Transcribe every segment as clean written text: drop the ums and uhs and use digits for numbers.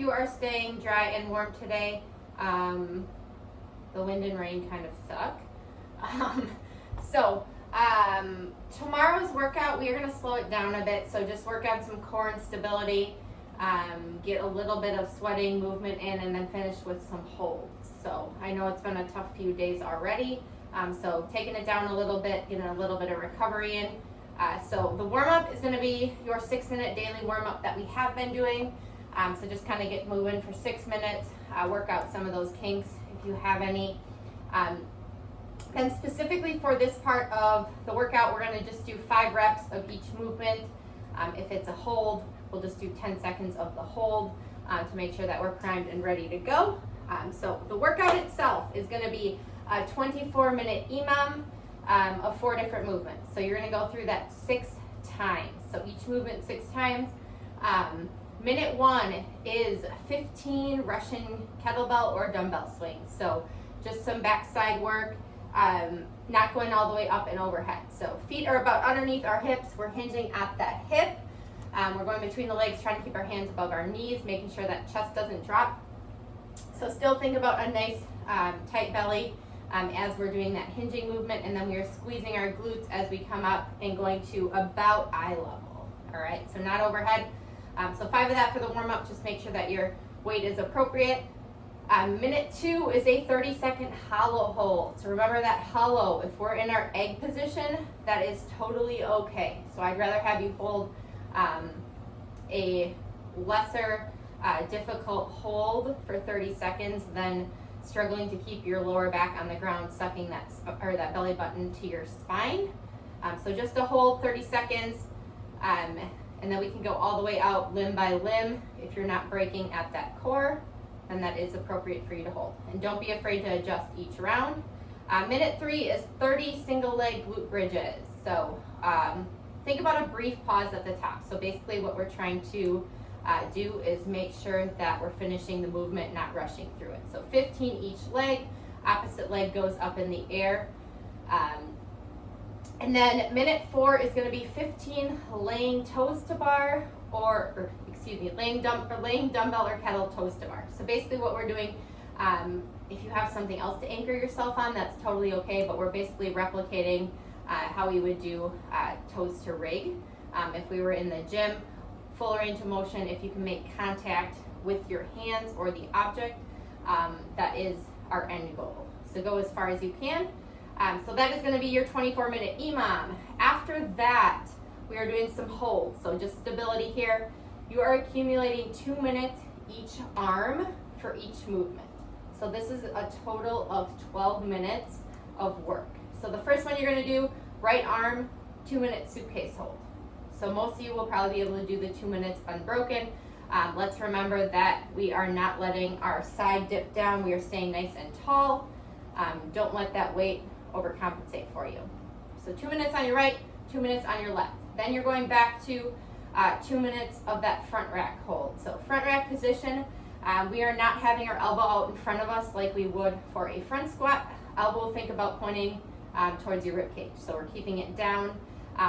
you are staying dry and warm today. The wind and rain kind of suck. Tomorrow's workout, we are going to slow it down a bit. So just work on some core and stability, get a little bit of sweating movement in, and then finish with some holds. So I know it's been a tough few days already. So taking it down a little bit, getting a little bit of recovery in. So the warm-up is going to be your 6-minute daily warm-up that we have been doing. So just kind of get moving for 6 minutes, work out some of those kinks if you have any. And specifically for this part of the workout, we're going to just do 5 reps of each movement. If it's a hold, we'll just do 10 seconds of the hold to make sure that we're primed and ready to go. So the workout itself is going to be a 24-minute EMOM of 4 different movements. So you're going to go through that 6 times. So each movement 6 times. Minute 1 is 15 Russian kettlebell or dumbbell swings. So just some backside work, not going all the way up and overhead. So feet are about underneath our hips. We're hinging at that hip. We're going between the legs, trying to keep our hands above our knees, making sure that chest doesn't drop. So still think about a nice tight belly as we're doing that hinging movement, and then we are squeezing our glutes as we come up and going to about eye level. All right, so not overhead. So 5 of that for the warm-up. Just make sure that your weight is appropriate. Minute 2 is a 30-second hollow hold. So remember that hollow, if we're in our egg position, that is totally okay. So I'd rather have you hold a lesser difficult hold for 30 seconds than struggling to keep your lower back on the ground, sucking that belly button to your spine. So just a hold, 30 seconds. And then we can go all the way out limb by limb. If you're not breaking at that core, then that is appropriate for you to hold. And don't be afraid to adjust each round. Minute 3 is 30 single leg glute bridges. So think about a brief pause at the top. So basically what we're trying to do is make sure that we're finishing the movement, not rushing through it. So 15 each leg, opposite leg goes up in the air. And then minute 4 is going to be 15 laying toes to bar, laying dumbbell or kettle toes to bar. So basically what we're doing, if you have something else to anchor yourself on, that's totally okay, but we're basically replicating how we would do toes to rig. If we were in the gym, full range of motion, if you can make contact with your hands or the object, that is our end goal. So go as far as you can. So that is going to be your 24-minute EMOM. After that, we are doing some holds. So just stability here. You are accumulating 2 minutes each arm for each movement. So this is a total of 12 minutes of work. So the first one you're going to do, right arm, 2-minute suitcase hold. So most of you will probably be able to do the 2 minutes unbroken. Let's remember that we are not letting our side dip down. We are staying nice and tall. Don't let that weight overcompensate for you. So 2 minutes on your right, 2 minutes on your left. Then you're going back to 2 minutes of that front rack hold. So front rack position, we are not having our elbow out in front of us like we would for a front squat. Elbow, think about pointing towards your rib cage. So we're keeping it down.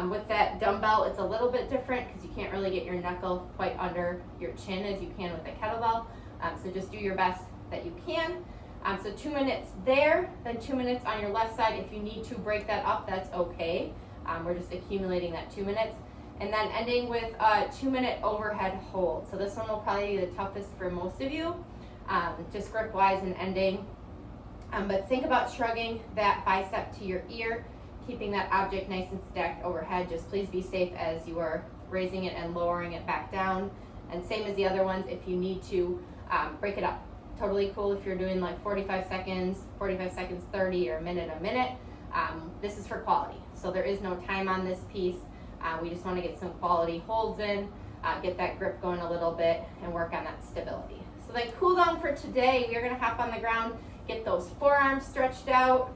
With that dumbbell, it's a little bit different because you can't really get your knuckle quite under your chin as you can with a kettlebell. So just do your best that you can. So 2 minutes there, then 2 minutes on your left side. If you need to break that up, that's okay. We're just accumulating that 2 minutes. And then ending with a 2-minute overhead hold. So this one will probably be the toughest for most of you, just grip-wise and ending. But think about shrugging that bicep to your ear, keeping that object nice and stacked overhead. Just please be safe as you are raising it and lowering it back down. And same as the other ones, if you need to break it up. Totally cool if you're doing like 45 seconds, 30, or a minute. This is for quality. So there is no time on this piece. We just want to get some quality holds in, get that grip going a little bit, and work on that stability. So the cool down for today, we are going to hop on the ground, get those forearms stretched out.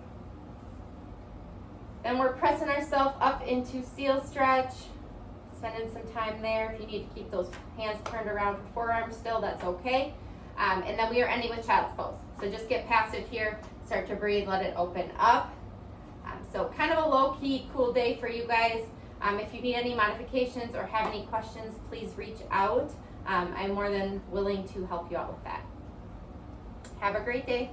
Then we're pressing ourselves up into seal stretch, spending some time there. If you need to keep those hands turned around for forearms still, that's okay. And then we are ending with child's pose. So just get passive here, start to breathe, let it open up. So kind of a low-key, cool day for you guys. If you need any modifications or have any questions, please reach out. I'm more than willing to help you out with that. Have a great day.